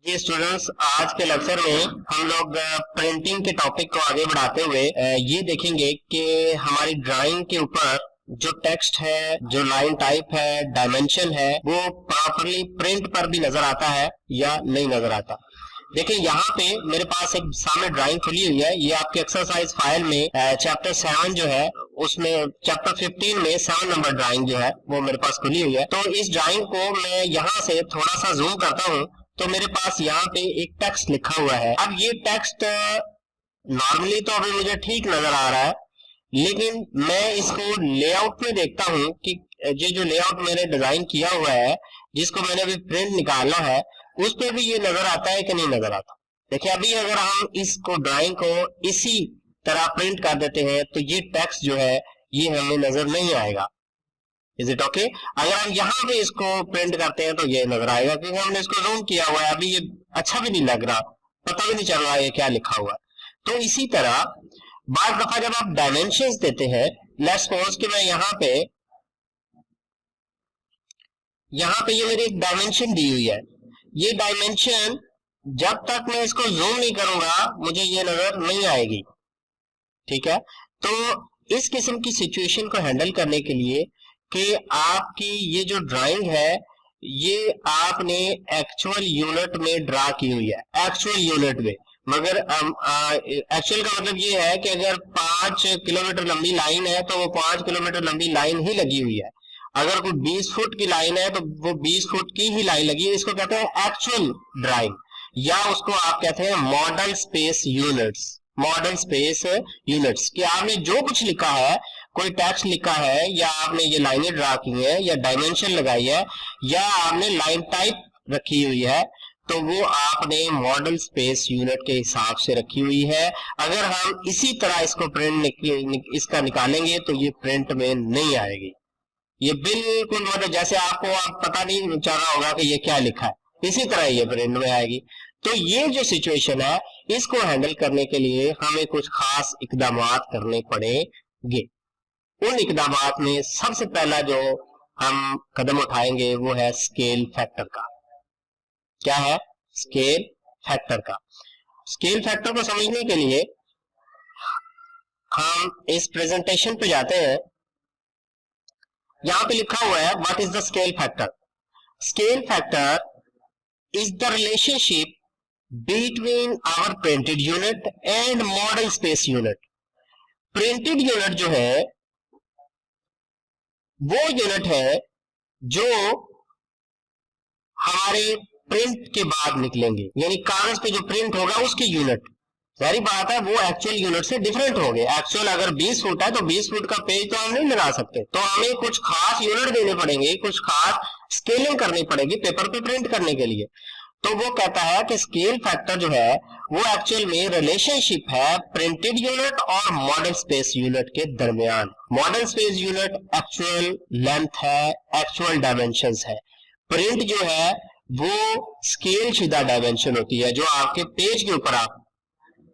जी students, आज के lecture में हम लोग प्रिंटिंग के टॉपिक को आगे बढ़ाते हुए ये देखेंगे कि हमारी ड्राइंग के ऊपर जो टेक्स्ट है, जो लाइन टाइप है, डायमेंशन है, वो प्रॉपरली प्रिंट पर भी नजर आता है या नहीं नजर आता। देखिए यहाँ पे मेरे पास एक सामने ड्राइंग खुली हुई है। ये आपके एक्सरसाइज फाइल में चैप्टर 7 जो है उसमें चैप्टर 15 में 7 नंबर ड्राइंग जो है वो मेरे पास खुली हुई है। तो इस ड्राइंग को मैं यहाँ से थोड़ा सा जूम करता हूँ तो मेरे पास यहाँ पे एक टेक्स्ट लिखा हुआ है। अब ये टेक्स्ट नॉर्मली तो अभी मुझे ठीक नजर आ रहा है, लेकिन मैं इसको लेआउट में देखता हूँ कि ये जो लेआउट मैंने डिजाइन किया हुआ है, जिसको मैंने अभी प्रिंट निकालना है, उस पर भी ये नजर आता है कि नहीं नजर आता। देखिए अभी अगर हम इसको ड्राइंग को इसी तरह प्रिंट कर देते हैं तो ये टेक्स्ट जो है ये हमें नजर नहीं आएगा। Is it okay? अगर हम यहाँ पे इसको प्रिंट करते हैं तो ये नजर आएगा, क्योंकि हमने इसको जूम किया हुआ है। अभी ये अच्छा भी नहीं लग रहा, पता भी नहीं चल रहा है क्या लिखा हुआ है। तो इसी तरह बार दफा जब आप डायमेंशंस देते हैं, लेट्स सपोज कि मैं यहाँ पे ये मेरी एक डायमेंशन दी हुई है। ये डायमेंशन जब तक मैं इसको जूम नहीं करूंगा मुझे ये नजर नहीं आएगी। ठीक है, तो इस किस्म की सिचुएशन को हैंडल करने के लिए कि आपकी ये जो ड्राइंग है ये आपने एक्चुअल यूनिट में ड्रा की हुई है, एक्चुअल यूनिट में। मगर एक्चुअल का मतलब ये है कि अगर 5 किलोमीटर लंबी लाइन है तो वो 5 किलोमीटर लंबी लाइन ही लगी हुई है। अगर कोई 20 फुट की लाइन है तो वो 20 फुट की ही लाइन लगी है। इसको कहते हैं एक्चुअल ड्राइंग, या उसको आप कहते हैं model space units. Model space units कि आपने जो कुछ लिखा है, कोई टेक्स्ट लिखा है, या आपने ये लाइनें ड्रा की है, या डायमेंशन लगाई है, या आपने लाइन टाइप रखी हुई है, तो वो आपने मॉडल स्पेस यूनिट के हिसाब से रखी हुई है। अगर हम इसी तरह इसको प्रिंट इसका निकालेंगे तो ये प्रिंट में नहीं आएगी। ये बिल्कुल मतलब जैसे आपको आप पता नहीं चल रहा होगा कि ये क्या लिखा है, इसी तरह ये प्रिंट में आएगी। तो ये जो सिचुएशन है इसको हैंडल करने के लिए हमें कुछ खास इकदाम करने पड़ेंगे। उन इकदाम में सबसे पहला जो हम कदम उठाएंगे वो है स्केल फैक्टर का। क्या है? स्केल फैक्टर का। स्केल फैक्टर को समझने के लिए हम इस प्रेजेंटेशन पे जाते हैं। यहां पे लिखा हुआ है what is the scale factor. Scale factor is the relationship between our printed unit and model space unit. Printed unit जो है वो यूनिट है जो हमारे प्रिंट के बाद निकलेंगे, यानी कागज पे जो प्रिंट होगा उसकी यूनिट। सारी बात है वो एक्चुअल यूनिट से डिफरेंट हो गए। एक्चुअल अगर 20 फुट है तो 20 फुट का पेज तो हम नहीं लगा सकते, तो हमें कुछ खास यूनिट देने पड़ेंगे, कुछ खास स्केलिंग करनी पड़ेगी पेपर पे प्रिंट करने के लिए। तो वो कहता है कि स्केल फैक्टर जो है वो एक्चुअल में रिलेशनशिप है प्रिंटेड यूनिट और मॉडल स्पेस यूनिट के दरमियान। Model space unit actual length है, एक्चुअल डायमेंशंस है। प्रिंट जो है वो स्केल शुदा डायमेंशन होती है जो आपके पेज के ऊपर आप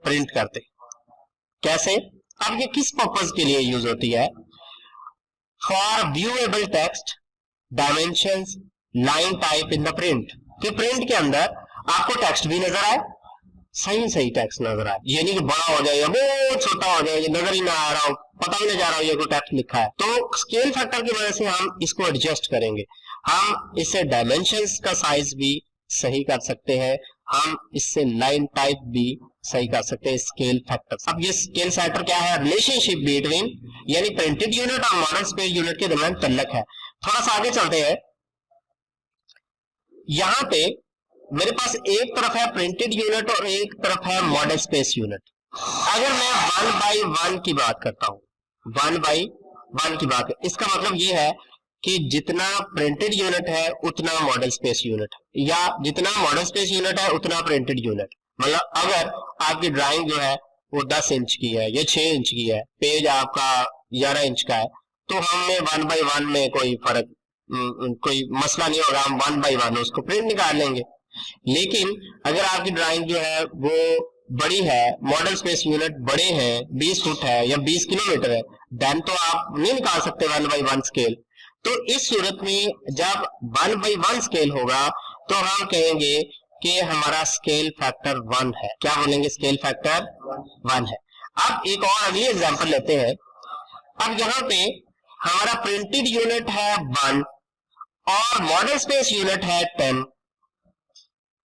प्रिंट करते। कैसे? अब ये किस पर्पज के लिए यूज होती है? For viewable text, dimensions, line type in the print. कि प्रिंट के अंदर आपको टेक्स्ट भी नजर आए, सही टेक्स्ट नजर आए, ये नहीं कि बड़ा हो जाए या बहुत छोटा हो जाए, नजर ही ना आ रहा हो, पता भी नहीं जा रहा हो ये कोई टेक्स्ट लिखा है। तो स्केल फैक्टर की वजह से हम इसको एडजस्ट करेंगे। हम इससे डायमेंशंस का साइज भी सही कर सकते हैं, हम इससे लाइन टाइप भी सही कर सकते हैं स्केल फैक्टर। अब ये स्केल फैक्टर क्या है? रिलेशनशिप बिटवीन, यानी प्रिंटेड यूनिट और मॉडल स्पेस यूनिट के दरमियान तल्लक है। थोड़ा सा आगे चलते हैं। यहां पे मेरे पास एक तरफ है प्रिंटेड यूनिट और एक तरफ है मॉडल स्पेस यूनिट। अगर मैं 1 बाई 1 की बात करता हूं, 1 बाई 1 की बात, इसका मतलब ये है कि जितना प्रिंटेड यूनिट है उतना मॉडल स्पेस यूनिट, या जितना मॉडल स्पेस यूनिट है उतना प्रिंटेड यूनिट। मतलब अगर आपकी ड्राइंग जो है वो 10 इंच की है या 6 इंच की है, पेज आपका 11 इंच का है, तो हमें 1 बाई 1 में कोई फर्क कोई मसला नहीं होगा, हम 1 बाई 1 उसको प्रिंट निकाल लेंगे। लेकिन अगर आपकी ड्राइंग जो है वो बड़ी है, मॉडल स्पेस यूनिट बड़े हैं, 20 फुट है या 20 किलोमीटर है, देन तो आप नहीं निकाल सकते 1 बाई 1 स्केल। तो इस सूरत में जब 1 बाई 1 स्केल होगा तो हम कहेंगे कि हमारा स्केल फैक्टर 1 है। क्या बोलेंगे? स्केल फैक्टर 1 है। अब एक और अगली एग्जांपल लेते हैं। अब यहाँ पे हमारा प्रिंटेड यूनिट है 1 और मॉडल स्पेस यूनिट है 10।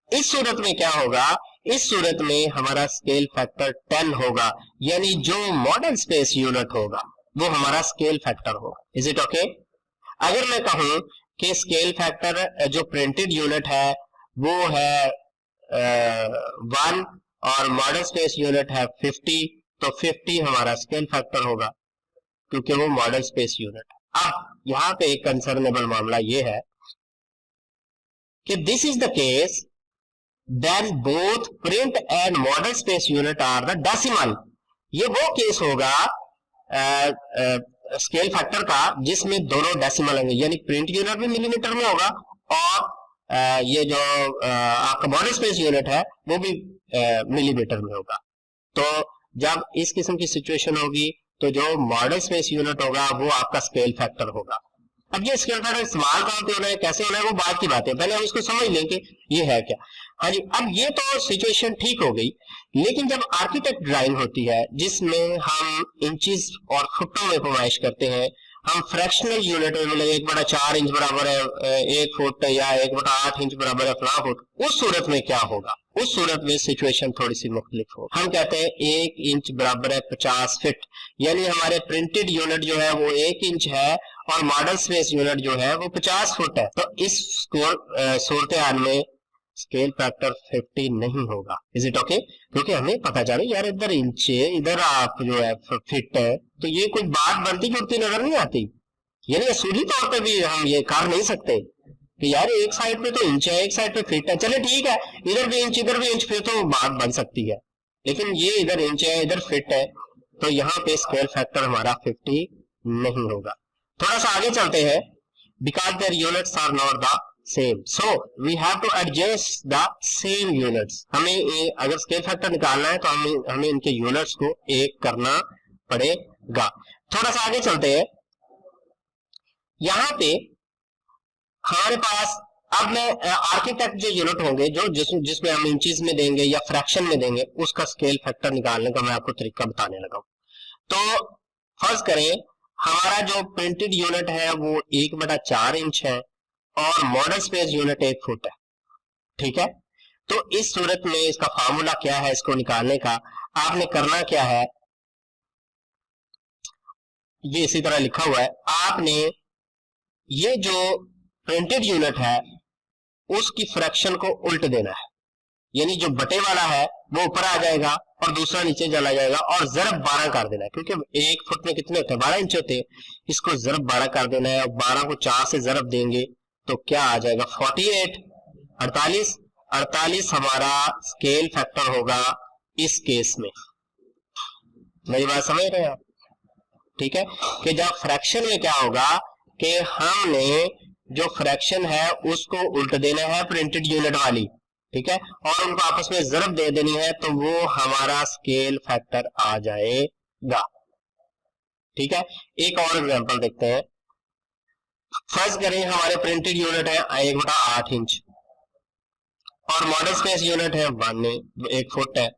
इस सूरत में क्या होगा? इस सूरत में हमारा स्केल फैक्टर 10 होगा, यानी जो मॉडल स्पेस यूनिट होगा वो हमारा स्केल फैक्टर होगा। Is it okay? अगर मैं कहूं कि स्केल फैक्टर जो प्रिंटेड यूनिट है वो है 1 और मॉडल स्पेस यूनिट है 50, तो 50 हमारा स्केल फैक्टर होगा क्योंकि वो मॉडल स्पेस यूनिट है। अब यहां पे एक कंसर्नेबल मामला ये है कि this is the case then both print and model space unit are the decimal. ये वो केस होगा स्केल फैक्टर का जिसमें दोनों डेसिमल होंगे, यानी प्रिंट यूनिट भी मिलीमीटर में होगा और ये जो आपका मॉडल स्पेस यूनिट है वो भी मिलीमीटर में होगा। तो जब इस किस्म की सिचुएशन होगी तो जो मॉडल स्पेस यूनिट होगा वो आपका स्केल फैक्टर होगा। अब ये स्केल फैक्टर इस्तेमाल कहाँ पे होना है, कैसे होना है, वो बात की बात है, पहले हम इसको समझ लें कि ये है क्या। हाँ जी, अब ये तो सिचुएशन ठीक हो गई, लेकिन जब आर्किटेक्ट ड्राइंग होती है जिसमें हम इंचेस और फुटों में पैमाइश करते हैं, हम फ्रैक्शनल यूनिट में मतलब 1/4 इंच बराबर है 1 फुट या 1/8 इंच बराबर है फला फुट, उस सूरत में क्या होगा? उस सूरत में सिचुएशन थोड़ी सी मुख्तलिफ हो। हम कहते हैं 1 इंच बराबर है 50 फीट, यानी हमारे प्रिंटेड यूनिट जो है वो 1 इंच है और मॉडल स्पेस यूनिट जो है वो 50 फुट है। तो इस सूरत हाल में स्केल फैक्टर 50 नहीं होगा। Is it okay? क्योंकि हमें पता चले यार इधर इंच है, इधर आप जो है फिट है, तो ये कोई बात बनती जुड़ती नजर नहीं आती। यानी असूली तौर पे भी हम ये कर नहीं सकते कि यार एक साइड पे तो इंच है एक साइड पे फिट है, चले ठीक है इधर भी इंच इधर भी इंच, फिर तो बात बन सकती है। लेकिन ये इधर इंच है इधर फिट है, तो यहाँ पे स्केल फैक्टर हमारा 50 नहीं होगा। थोड़ा सा आगे चलते हैं। Because their units are not the same, so we have to adjust the same units. हमें अगर स्केल फैक्टर निकालना है तो हमें इनके यूनिट्स को एक करना पड़ेगा। थोड़ा सा आगे चलते हैं। यहाँ पे हमारे पास अब मैं आर्किटेक्ट जो यूनिट होंगे जो जिसमें हम इंचेस में देंगे या फ्रैक्शन में देंगे, उसका स्केल फैक्टर निकालने का मैं आपको तरीका बताने लगा हूं। तो फर्ज करें हमारा जो प्रिंटेड यूनिट है वो 1/4 इंच है और मॉडल स्पेस यूनिट 1 फुट है। ठीक है, तो इस सूरत में इसका फार्मूला क्या है, इसको निकालने का आपने करना क्या है, ये इसी तरह लिखा हुआ है। आपने ये जो प्रिंटेड यूनिट है उसकी फ्रैक्शन को उल्ट देना है, यानी जो बटे वाला है वो ऊपर आ जाएगा और दूसरा नीचे चला जाएगा और ज़रब 12 कर देना है, क्योंकि 1 फुट में कितने होते हैं 12 इंच होते हैं। इसको ज़रब 12 कर देना है और 12 को 4 से ज़रब देंगे तो क्या आ जाएगा 48, 48 हमारा स्केल फैक्टर होगा इस केस में। मेरी बात समझ रहे हैं आप? ठीक है, कि जब फ्रैक्शन में क्या होगा कि हमने जो फ्रैक्शन है उसको उल्ट देना है प्रिंटेड यूनिट वाली, ठीक है, और उनको आपस में ज़रब दे देनी है तो वो हमारा स्केल फैक्टर आ जाएगा। ठीक है, एक और एग्जांपल देखते हैं। फर्ज करें हमारे प्रिंटेड यूनिट है 1/8 इंच और मॉडल स्पेस यूनिट है 1 फुट है।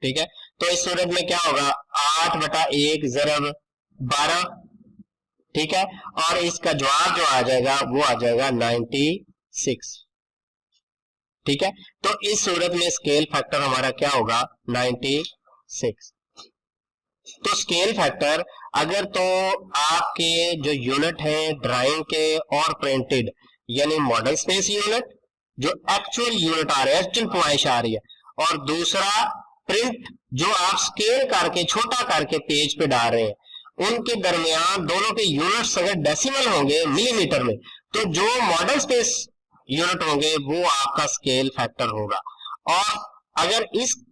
ठीक है, तो इस सूरत में क्या होगा 8/1 ज़रब 12, ठीक है, और इसका जवाब जो आ जाएगा वो आ जाएगा 96। ठीक है, तो इस सूरत में स्केल फैक्टर हमारा क्या होगा 96। तो स्केल फैक्टर अगर तो आपके जो यूनिट है ड्राइंग के और प्रिंटेड, यानी मॉडल स्पेस यूनिट जो एक्चुअल यूनिट आ रहा है, एक्चुअल पैमाइश आ रही है, और दूसरा प्रिंट जो आप स्केल करके छोटा करके पेज पे डाल रहे हैं, उनके दरमियान दोनों के यूनिट्स अगर डेसिमल होंगे मिलीमीटर में, तो जो मॉडल स्पेस यूनिट होंगे वो आपका स्केल फैक्टर होगा। और अगर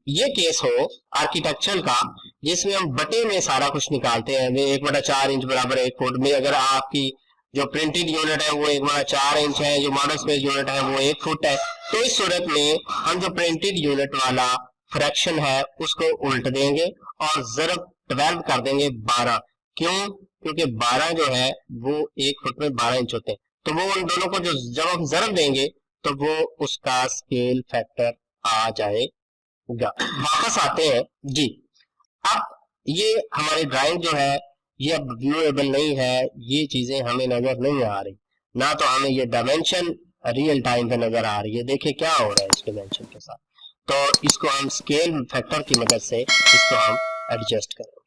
ये केस हो आर्किटेक्चर का जिसमें हम बटे में सारा कुछ निकालते हैं, 1/4 इंच बराबर 1 फुट में अगर आपकी जो प्रिंटेड यूनिट है वो 1/4 इंच है, जो मॉडल स्पेस यूनिट है वो 1 फुट है, तो इस सूरत में हम जो प्रिंटेड यूनिट वाला फ्रैक्शन है उसको उल्ट देंगे और ज़रब 12 कर देंगे 12। क्यों? क्योंकि 12 जो है वो 1 फुट में 12 इंच होते हैं, तो वो उन दोनों को जो जब हम ज़रब देंगे तो वो उसका स्केल फैक्टर आ जाएगा। वापस आते हैं जी। अब ये हमारी ड्राइंग जो है ये अब व्यूएबल नहीं है, ये चीजें हमें नजर नहीं आ रही, ना तो हमें ये डायमेंशन रियल टाइम पे नजर आ रही है। देखिए क्या हो रहा है इस डायमेंशन के साथ। तो इसको हम स्केल फैक्टर की मदद से इसको हम एडजस्ट करें।